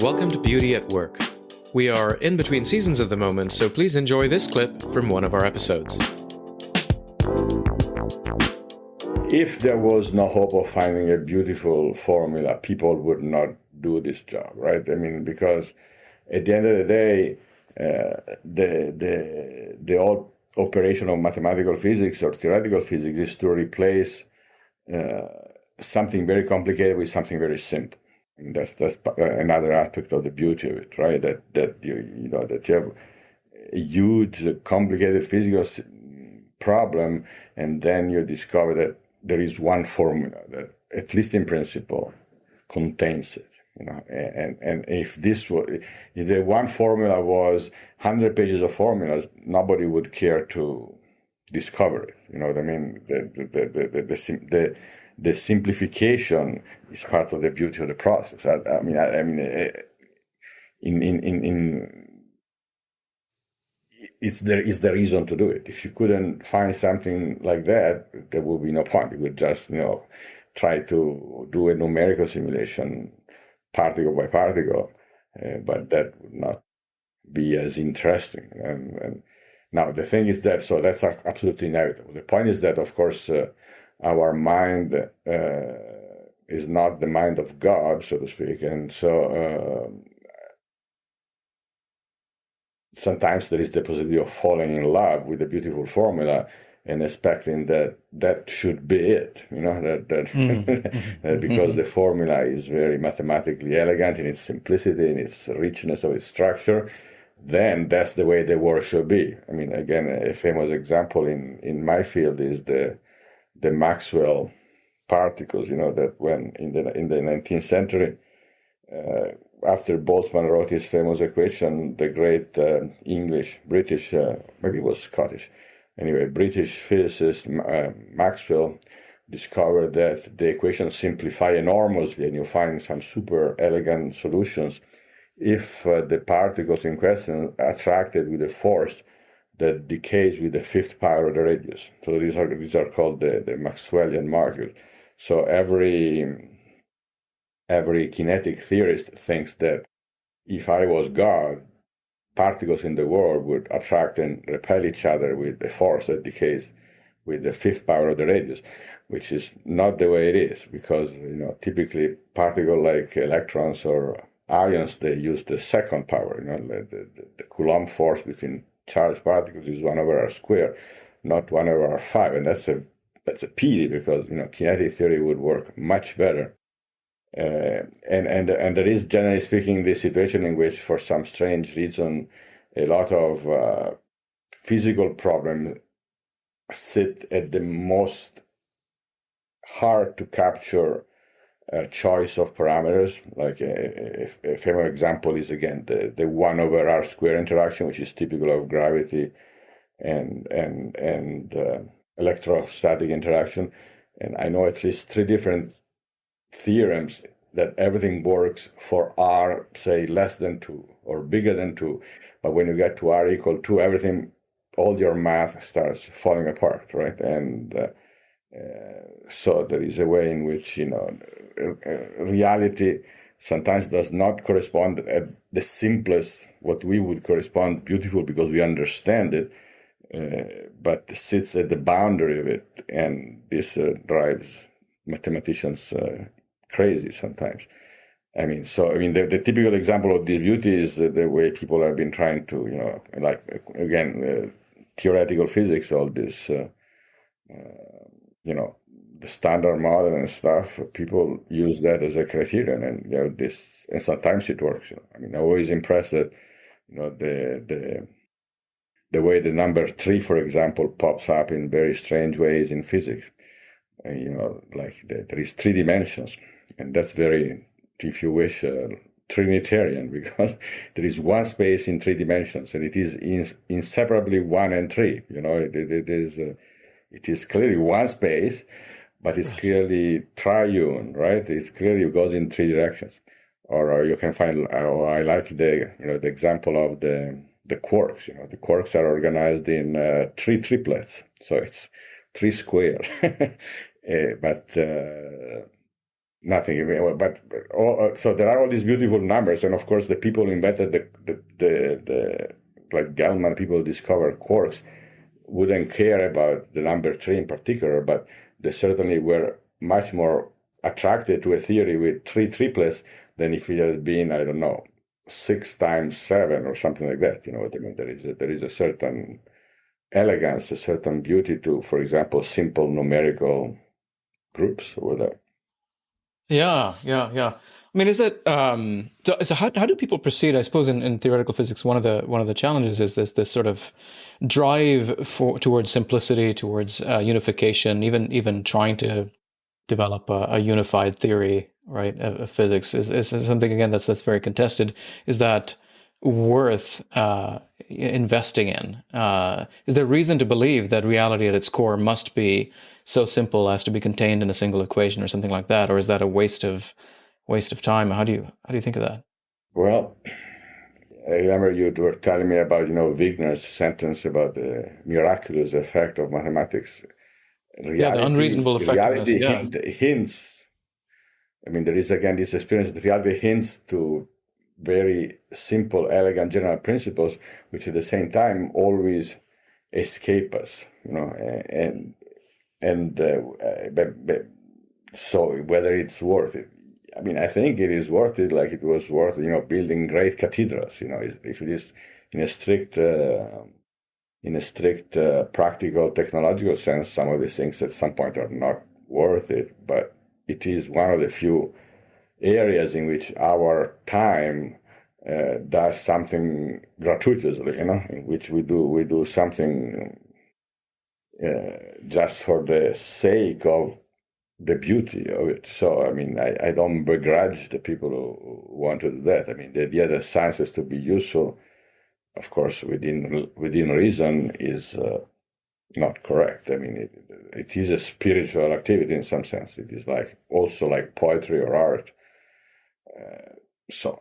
Welcome to Beauty at Work. We are in between seasons at the moment, so please enjoy this clip from one of our episodes. If there was no hope of finding a beautiful formula, people would not do this job, right? I mean, because at the end of the day, the whole operation of mathematical physics or theoretical physics is to replace something very complicated with something very simple. And that's another aspect of the beauty of it, right? That you have a huge, complicated physical problem, and then you discover that there is one formula that, at least in principle, contains it. And if the one formula was 100 pages of formulas, nobody would care to discover it. You know what I mean? The simplification is part of the beauty of the process. It's the reason to do it. If you couldn't find something like that, there would be no point. You would just, try to do a numerical simulation, particle by particle, but that would not be as interesting. And now the thing is that, so that's absolutely inevitable. The point is that, of course, our mind is not the mind of God, so to speak, and so sometimes there is the possibility of falling in love with a beautiful formula and expecting that should be it, because the formula is very mathematically elegant in its simplicity, in its richness of its structure, then that's the way the world should be. I mean, again, a famous example in my field is the Maxwell particles, that when in the 19th century, after Boltzmann wrote his famous equation, the great British, maybe it was Scottish, anyway, British physicist Maxwell discovered that the equations simplify enormously and you find some super elegant solutions if the particles in question are attracted with a force that decays with the fifth power of the radius. So these are called the Maxwellian molecules. So every kinetic theorist thinks that if I was God, particles in the world would attract and repel each other with a force that decays with the fifth power of the radius, which is not the way it is, because typically particles like electrons or ions, they use the second power. The Coulomb force between charged particles is 1/r², not 1/5, and that's a pity, because kinetic theory would work much better. And there is, generally speaking, this situation in which, for some strange reason, a lot of physical problems sit at the most hard to capture choice of parameters. Like a famous example is, again, the 1/r² interaction, which is typical of gravity and electrostatic interaction. And I know at least 3 different theorems that everything works for r, say, less than 2 or bigger than 2, but when you get to r equal 2, everything, all your math starts falling apart, right? And so there is a way in which reality sometimes does not correspond at the simplest, what we would correspond beautiful because we understand it, but sits at the boundary of it, and this drives mathematicians crazy sometimes. The typical example of this beauty is the way people have been trying to, theoretical physics, all this, the standard model and stuff. People use that as a criterion, and and sometimes it works. I'm always impressed that, the way the number 3, for example, pops up in very strange ways in physics. There is 3 dimensions, and that's very, if you wish, Trinitarian, because there is one space in 3 dimensions, and it is inseparably 1 and 3. It is clearly one space, but it's clearly triune, right? It's clearly goes in 3 directions. Or you can find, I like the example of the quarks. The quarks are organized in 3 triplets, so it's 3 square. But nothing. But so there are all these beautiful numbers, and of course the people who invented the like Gell-Mann people who discovered quarks wouldn't care about the number 3 in particular, but they certainly were much more attracted to a theory with 3 triplets than if it had been, I don't know, 6 times 7 or something like that. You know what I mean? There is a certain elegance, a certain beauty to, for example, simple numerical groups or whatever. Yeah. I mean, is it so how do people proceed? I suppose in theoretical physics, one of the challenges is this sort of drive towards simplicity, towards unification, even trying to develop a unified theory, right, of physics is something again that's very contested. Is that worth investing in? Is there reason to believe that reality at its core must be so simple as to be contained in a single equation or something like that, or is that a waste of time? How do you think of that? Well, I remember you were telling me about, Wigner's sentence about the miraculous effect of mathematics. Yeah, the unreasonable effectiveness. Reality Yeah. hints. I mean, there is again this experience that reality hints to very simple, elegant general principles, which at the same time always escape us, but so whether it's worth it. I mean, I think it is worth it, like it was worth, building great cathedrals. If it is in a strict practical technological sense, some of these things at some point are not worth it. But it is one of the few areas in which our time does something gratuitously, in which we do something just for the sake of the beauty of it. So, I mean, I don't begrudge the people who want to do that. I mean, the idea that science is to be useful, of course, within reason is not correct. I mean, it is a spiritual activity in some sense. It is also like poetry or art. So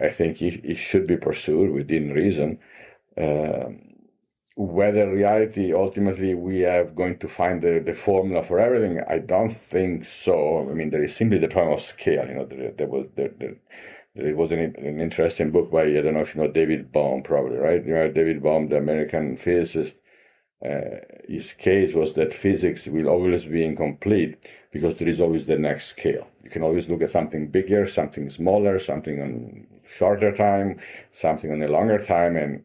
I think it should be pursued within reason. Whether reality ultimately we are going to find the formula for everything, I don't think so. I mean, there is simply the problem of scale. There was an interesting book by, I don't know if you know David Bohm, probably, right? David Bohm, the American physicist. His case was that physics will always be incomplete because there is always the next scale. You can always look at something bigger, something smaller, something on shorter time, something on a longer time, and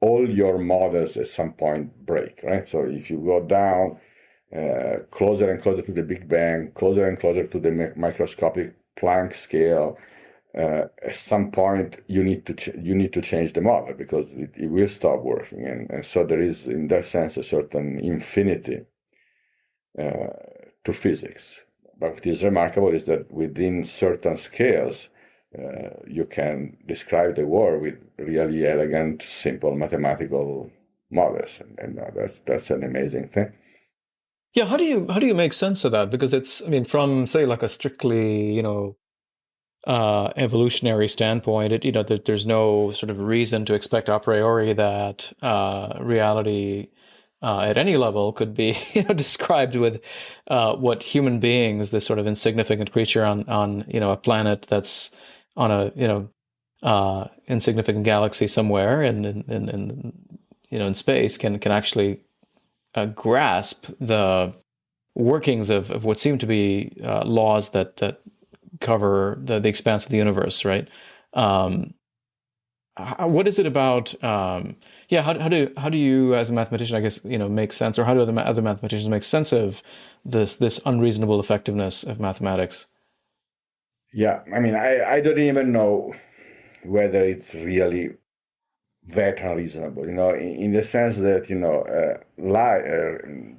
all your models at some point break, right? So if you go down closer and closer to the Big Bang, closer and closer to the microscopic Planck scale, at some point you need to change the model because it will stop working, and so there is in that sense a certain infinity to physics. But what is remarkable is that within certain scales you can describe the world with really elegant, simple mathematical models, and that's an amazing thing. Yeah, how do you make sense of that? Because I mean, from say like a strictly, evolutionary standpoint, there's no sort of reason to expect a priori that reality at any level could be described with what human beings, this sort of insignificant creature on a planet that's on a insignificant galaxy somewhere in space can actually grasp the workings of what seem to be laws that cover the expanse of the universe, right? What is it about? How do you, as a mathematician, I guess, make sense, or how do other mathematicians make sense of this unreasonable effectiveness of mathematics? Yeah, I mean, I don't even know whether it's really that unreasonable, in the sense that,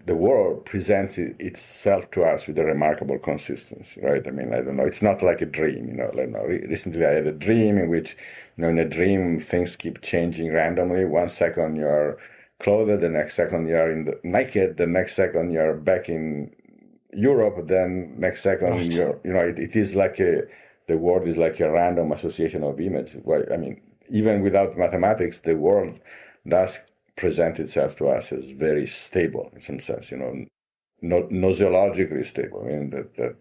the world presents itself to us with a remarkable consistency, right? I mean, I don't know, it's not like a dream, recently I had a dream in which, in a dream, things keep changing randomly. 1 second you're clothed, the next second you're naked, the next second you're back in Europe, then next second Right. it is like the world is like a random association of images. Well, I mean, even without mathematics, the world does present itself to us as very stable in some sense, nosologically stable. I mean, that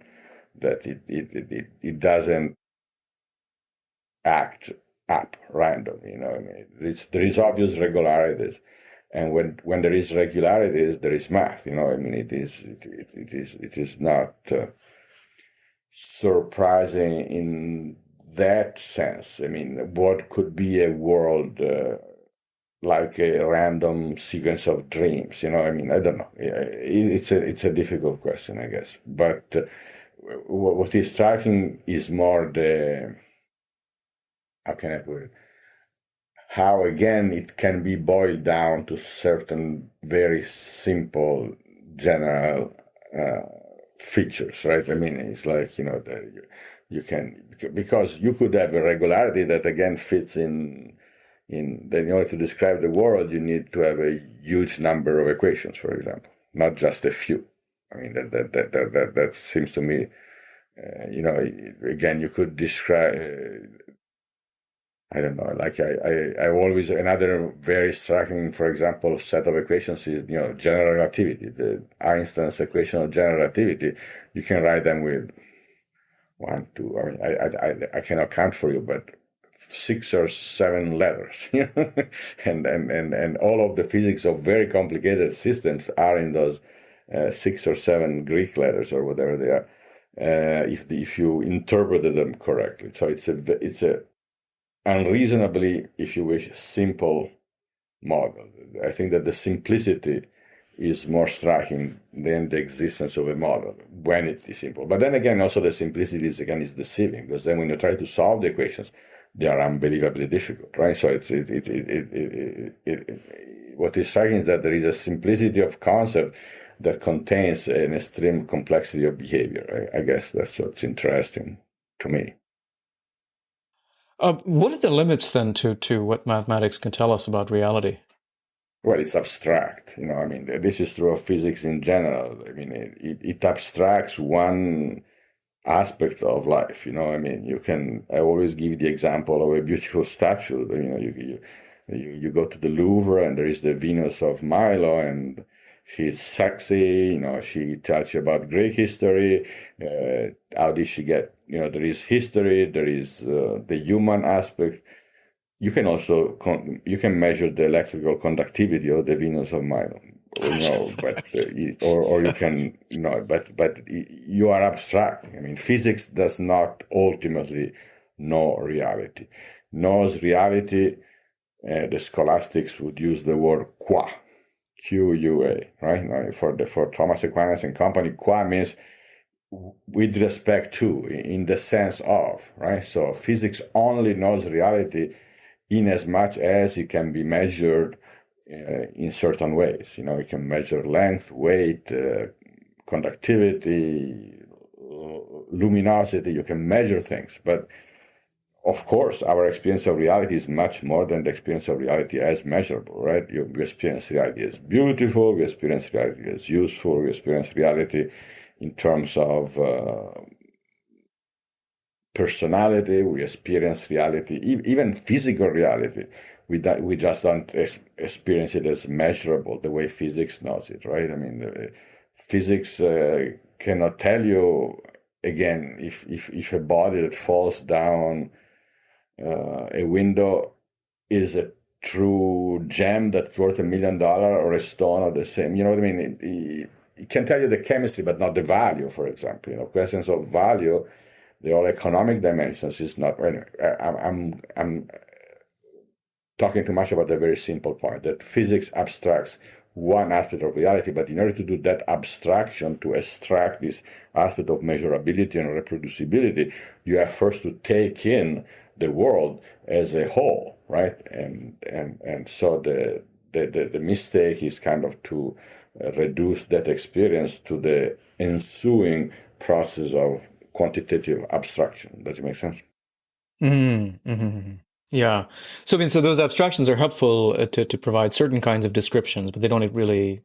that it doesn't act up random. I mean, there is obvious regularities, and when there is regularities, there is math. I mean, it is not surprising in that sense. I mean, what could be a world like a random sequence of dreams? I mean, I don't know. It's a difficult question, I guess. But what is striking is more the, how can I put it? How, again, it can be boiled down to certain very simple general features, right? I mean, it's like, you can, because you could have a regularity that, again, fits that in order to describe the world, you need to have a huge number of equations, for example, not just a few. I mean, that seems to me, again, you could describe, I don't know, like I always, another very striking, for example, set of equations is, general relativity, the Einstein's equation of general relativity. You can write them with one, two, I mean, I cannot count for you, but 6 or 7 letters, and all of the physics of very complicated systems are in those 6 or 7 Greek letters or whatever they are, if you interpreted them correctly. So it's a unreasonably, if you wish, simple model. I think that the simplicity is more striking than the existence of a model when it is simple. But then again, also the simplicity is deceiving, because then when you try to solve the equations, they are unbelievably difficult, right? So what is striking is that there is a simplicity of concept that contains an extreme complexity of behavior. I guess that's what's interesting to me. What are the limits then to what mathematics can tell us about reality? Well, it's abstract. I mean, this is true of physics in general. I mean, it abstracts one aspect of life. I mean, I always give the example of a beautiful statue. You go to the Louvre and there is the Venus of Milo, and she's sexy. She tells you about Greek history. How did she get, there is history, there is the human aspect. You can also you can measure the electrical conductivity of the Venus of Milo, but or you can but you are abstract. I mean, physics does not ultimately know reality. Knows reality. The scholastics would use the word qua, Q-U-A, right? For Thomas Aquinas and company, qua means with respect to, in the sense of, right? So physics only knows reality in as much as it can be measured in certain ways. It can measure length, weight, conductivity, luminosity. You can measure things. But of course, our experience of reality is much more than the experience of reality as measurable, right? We experience reality as beautiful, we experience reality as useful, we experience reality in terms of personality, we experience reality, even physical reality. We just don't experience it as measurable the way physics knows it, right? I mean, physics cannot tell you, again, if a body that falls down a window is a true gem that's worth $1 million or a stone of the same. You know what I mean? It can tell you the chemistry, but not the value, for example. Questions of value, the whole economic dimensions is not. Anyway, I'm talking too much about the very simple point that physics abstracts one aspect of reality, but in order to do that abstraction, to extract this aspect of measurability and reproducibility, you have first to take in the world as a whole, right? And so the mistake is kind of to reduce that experience to the ensuing process of quantitative abstraction. Does it make sense? Mm-hmm. Yeah. So I mean, so those abstractions are helpful to provide certain kinds of descriptions, but they don't really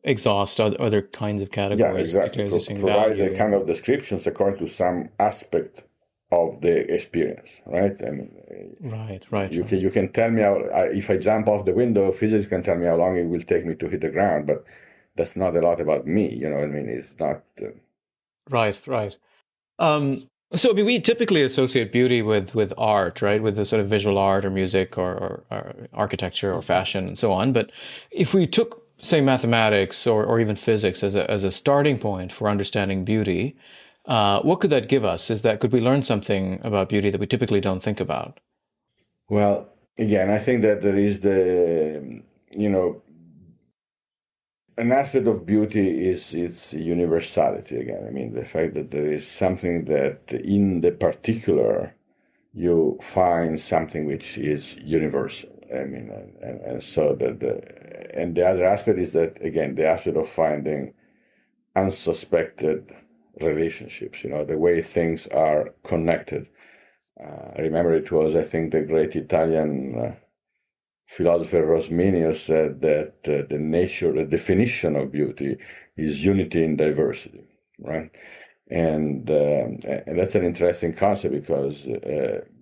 exhaust other kinds of Yeah, categories, exactly. particularly as you're saying Provide the value. kind of descriptions according to some aspect of the experience, right? And Right. you can tell me if I jump off the window, physics can tell me how long it will take me to hit the ground, but that's not a lot about me. You know what I mean? It's not. Right, right. So I mean, we typically associate beauty with art, right? With the sort of visual art or music or architecture or fashion and so on. But if we took, say, mathematics or even physics as a starting point for understanding beauty, what could that give us? Is that could we learn something about beauty that we typically don't think about? Well, again, I think that there is you know, an aspect of beauty is its universality again. I mean, the fact that there is something that in the particular you find something which is universal. I mean, and so and the other aspect is that, again, the aspect of finding unsuspected relationships, the way things are connected. I remember it was, I think, the great Italian philosopher Rosminio said that the definition of beauty is unity in diversity, right? And that's an interesting concept because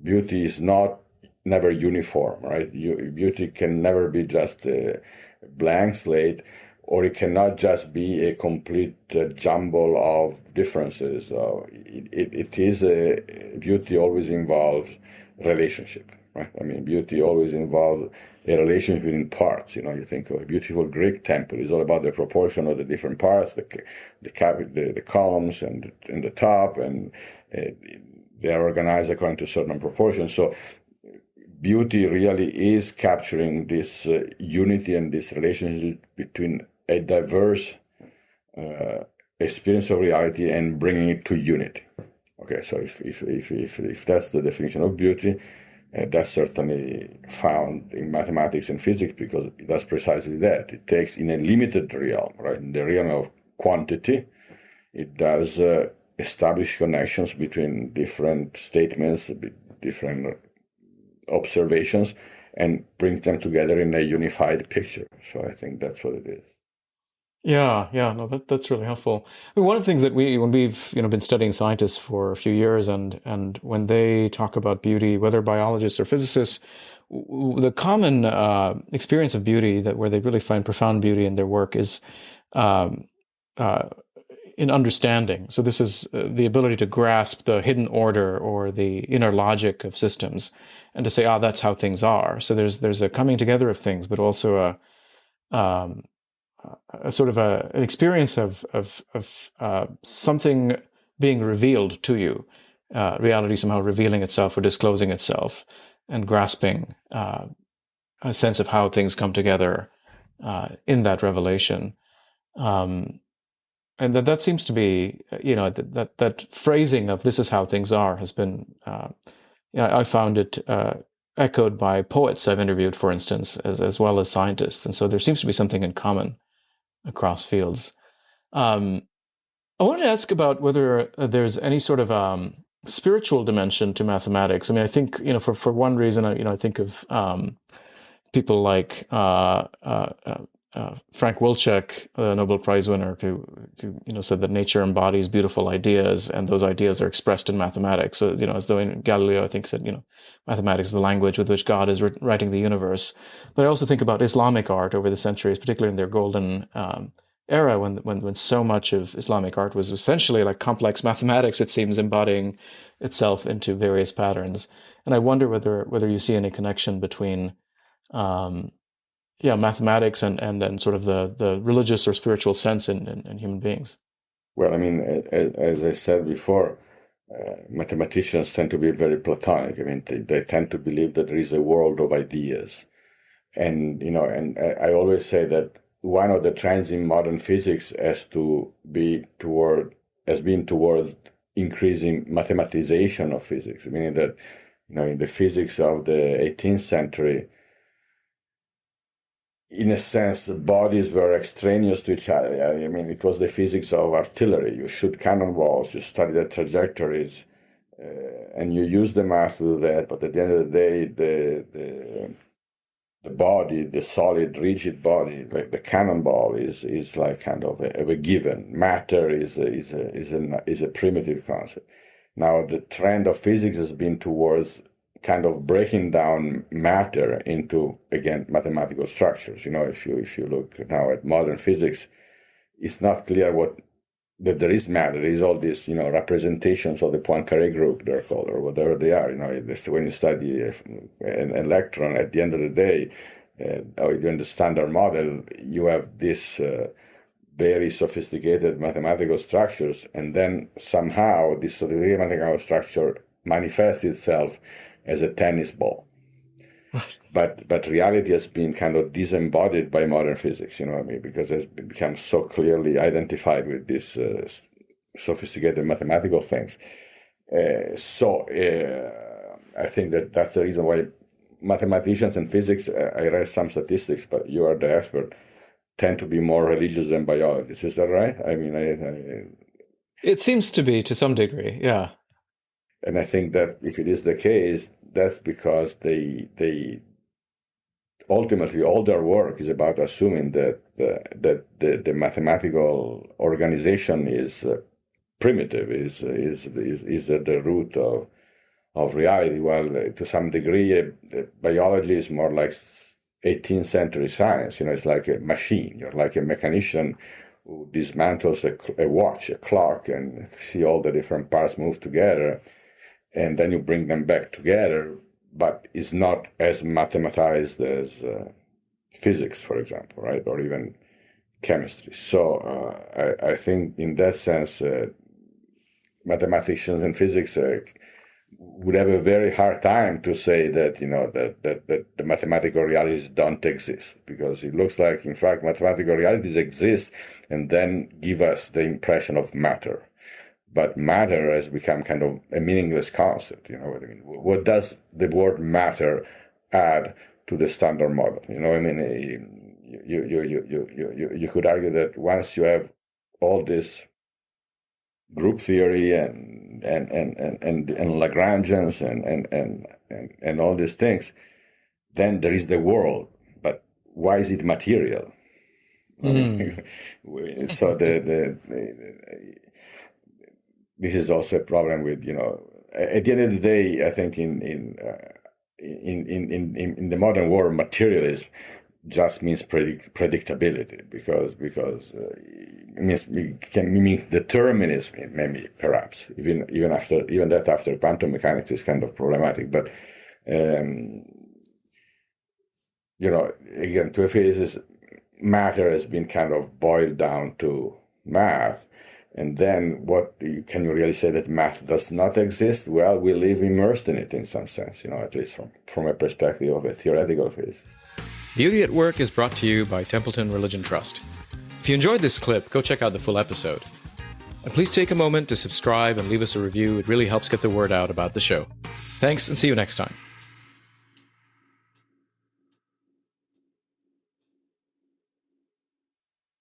beauty is not never uniform, right? Beauty can never be just a blank slate, or it cannot just be a complete jumble of differences. So it is beauty always involves relationship, right? I mean, beauty always involves a relationship in parts. You think of a beautiful Greek temple is all about the proportion of the different parts, the columns and the top, and they are organized according to certain proportions. So beauty really is capturing this unity and this relationship between a diverse experience of reality and bringing it to unity. Okay, so if that's the definition of beauty, that's certainly found in mathematics and physics because it does precisely that. It takes in a limited realm, right? In the realm of quantity, it does establish connections between different statements, different observations, and brings them together in a unified picture. So I think that's what it is. Yeah, yeah, no, that's really helpful. I mean, one of the things that when we've been studying scientists for a few years, and when they talk about beauty, whether biologists or physicists, the common experience of beauty that where they really find profound beauty in their work is um, uh, in understanding. So this is the ability to grasp the hidden order or the inner logic of systems, and to say, ah, that's how things are. So there's a coming together of things, but also a sort of an experience of something being revealed to you, reality somehow revealing itself or disclosing itself, and grasping a sense of how things come together in that revelation. Um, and that seems to be, that phrasing of "this is how things are" has been, I found it echoed by poets I've interviewed, for instance, as well as scientists, and so there seems to be something in common across fields. Um, I wanted to ask about whether there's any sort of spiritual dimension to mathematics. I mean, I think for one reason, I think of people like Frank Wilczek, the Nobel Prize winner, who said that nature embodies beautiful ideas, and those ideas are expressed in mathematics. So as though in Galileo, I think said mathematics is the language with which God is writing the universe. But I also think about Islamic art over the centuries, particularly in their golden era, when so much of Islamic art was essentially like complex mathematics. It seems embodying itself into various patterns, and I wonder whether you see any connection between um, mathematics and sort of the religious or spiritual sense in human beings. Well, I mean, as I said before, mathematicians tend to be very Platonic. I mean, they tend to believe that there is a world of ideas. And I always say that one of the trends in modern physics has been towards increasing mathematization of physics, meaning that, in the physics of the 18th century, in a sense, bodies were extraneous to each other. I mean, it was the physics of artillery. You shoot cannonballs, you study the trajectories, and you use the math to do that. But at the end of the day, the body, the solid, rigid body, like the cannonball, is like kind of a given. Matter is a primitive concept. Now, the trend of physics has been towards kind of breaking down matter into, again, mathematical structures. If you look now at modern physics, it's not clear what that there is matter. There is all these, representations of the Poincaré group, they're called, or whatever they are. When you study an electron, at the end of the day, or in the standard model, you have this very sophisticated mathematical structures, and then somehow this sophisticated mathematical structure manifests itself as a tennis ball. But reality has been kind of disembodied by modern physics, because it's become so clearly identified with these sophisticated mathematical things. So I think that's the reason why mathematicians and physics, I read some statistics, but you are the expert, tend to be more religious than biologists. Is that right? I mean, it seems to be to some degree, yeah. And I think that if it is the case, that's because they ultimately all their work is about assuming that the mathematical organization is primitive, is at the root of reality. Well, to some degree, biology is more like 18th century science. It's like a machine. You're like a mechanician who dismantles a watch, a clock, and see all the different parts move together, and then you bring them back together, but it's not as mathematized as physics, for example, right? Or even chemistry. So I think in that sense, mathematicians and physics would have a very hard time to say that, that the mathematical realities don't exist, because it looks like, in fact, mathematical realities exist and then give us the impression of matter. But matter has become kind of a meaningless concept. You know what I mean? What does the word matter add to the standard model? You could argue that once you have all this group theory and Lagrangians and all these things, then there is the world. But why is it material? So this is also a problem with, at the end of the day, I think in the modern world, materialism just means predictability, because it means determinism, maybe, perhaps, even that after quantum mechanics is kind of problematic. But again, to a physicist, matter has been kind of boiled down to math. And then can you really say that math does not exist? Well, we live immersed in it in some sense, at least from a perspective of a theoretical physicist. Beauty at Work is brought to you by Templeton Religion Trust. If you enjoyed this clip, go check out the full episode. And please take a moment to subscribe and leave us a review. It really helps get the word out about the show. Thanks, and see you next time.